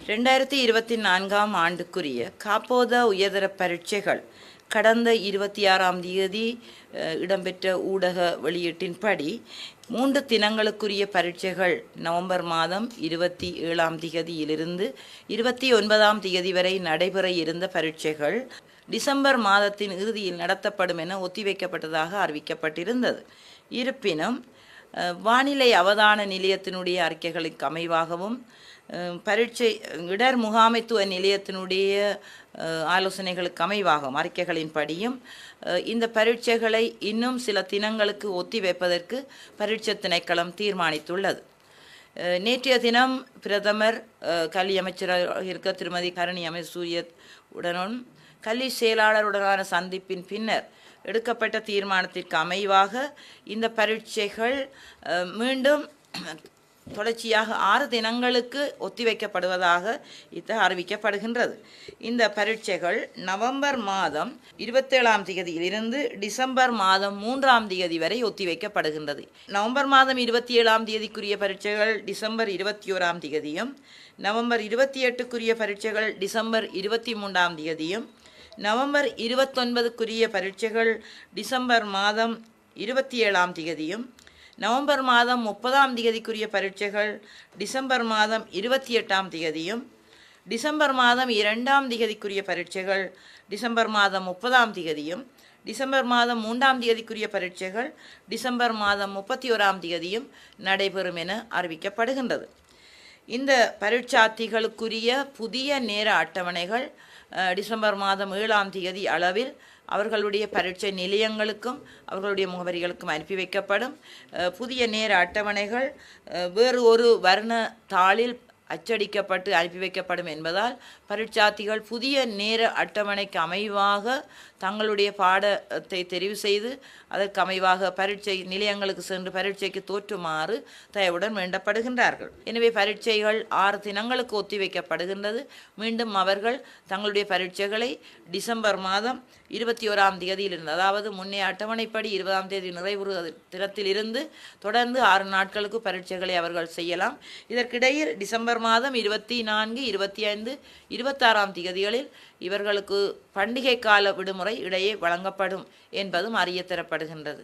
2024ஆம் ஆண்டுக்குரிய காப்போத உயர்தர பரீட்சைகள் கடந்த 26ஆம் தேதி இடம்பெற்ற ஊடக வெளியீட்டின்படி 3 தினங்களுக்குரிய பரீட்சைகள் நவம்பர் மாதம் 27ஆம் தேதியிலிருந்து 29ஆம் தேதி வரை நடைபெற இருந்த பரீட்சைகள் டிசம்பர் மாதத்தின் இறுதியில் நடத்தப்படும் என ஒத்திவைக்கப்பட்டதாக அறிவிக்கப்பட்டிருந்தது. இருப்பினும் வானிலை அவதான நிலையத்தினுடைய அறிக்கைகளுக்கு அமைவாகவும் பரீட்சை இடர் முகாமைத்துவ நிலையத்தினுடைய ஆலோசனைகளுக்கு அமைவாகும் அறிக்கைகளின்படியும் இந்த பரீட்சைகளை இன்னும் சில தினங்களுக்கு ஒத்திவைப்பதற்கு பரீட்சை திணைக்களம் தீர்மானித்துள்ளது. நேற்றைய தினம் பிரதமர் கல்வி அமைச்சராக இருக்க திருமதி கரணி அமரசூரிய உடனும் கல்வி செயலாளருடனான சந்திப்பின் பின்னர் எடுக்கப்பட்ட தீர்மானத்திற்கு அமைவாக இந்த பரீட்சைகள் மீண்டும் தொடர்ச்சியாக 6 தினங்களுக்கு ஒத்திவைக்கப்படுவதாக அறிவிக்கப்படுகின்றது. இந்த பரீட்சைகள் நவம்பர் மாதம் 27ஆம் தேதியிலிருந்து டிசம்பர் மாதம் 3ஆம் தேதி வரை ஒத்திவைக்கப்படுகின்றது. நவம்பர் மாதம் 27ஆம் தேதிக்குரிய பரீட்சைகள் டிசம்பர் 21ஆம் தேதியும், நவம்பர் 28க்குரிய பரீட்சைகள் டிசம்பர் 23ஆம் தேதியும், நவம்பர் 29க்குரிய பரீட்சைகள் டிசம்பர் மாதம் 27ஆம் தேதியும், நவம்பர் மாதம் 30ஆம் தேதிக்குரிய பரீட்சைகள் டிசம்பர் மாதம் 28ஆம் தேதியும், டிசம்பர் மாதம் 2ஆம் தேதிக்குரிய பரீட்சைகள் டிசம்பர் மாதம் 30ஆம் தேதியும், டிசம்பர் மாதம் 3ஆம் தேதிக்குரிய பரீட்சைகள் டிசம்பர் மாதம் 31ஆம் தேதியும் நடைபெறும் என அறிவிக்கப்படுகின்றது. இந்த பரீட்சார்த்திகளுக்குரிய புதிய நேர அட்டவணைகள் டிசம்பர் மாதம் 7ஆம் தேதி அளவில் அவர்களுடைய பரீட்சை நிலையங்களுக்கும் அவர்களுடைய முகவரிகளுக்கும் அனுப்பி வைக்கப்படும். புதிய நேர அட்டவணைகள் வேறு ஒரு வர்ண தாளில் அச்சடிக்கப்பட்டு அனுப்பி வைக்கப்படும் என்பதால் பரீட்சார்த்திகள் புதிய நேர அட்டவணைக்கு அமைவாக தங்களுடைய பாடத்தை தெரிவு செய்து அதற்கு அமைவாக பரீட்சை நிலையங்களுக்கு சென்று பரீட்சைக்கு தோற்றுமாறு தயவுடன் வேண்டப்படுகின்றார்கள். எனவே பரீட்சைகள் 6 தினங்களுக்கு ஒத்திவைக்கப்படுகின்றது. மீண்டும் அவர்கள் தங்களுடைய பரீட்சைகளை டிசம்பர் மாதம் 21ஆம் தேதியிலிருந்து, அதாவது முன்னே அட்டவணைப்படி 20ஆம் தேதி நிறைவு தினத்திலிருந்து தொடர்ந்து 6 நாட்களுக்கு பரீட்சைகளை அவர்கள் செய்யலாம். இதற்கிடையில் டிசம்பர் மாதம் 24, 25, 26ஆம் தேதிகளில் இவர்களுக்கு பண்டிகை கால விடுமுறை இடையே வழங்கப்படும் என்பதும் அறிய தரப்படுகின்றது.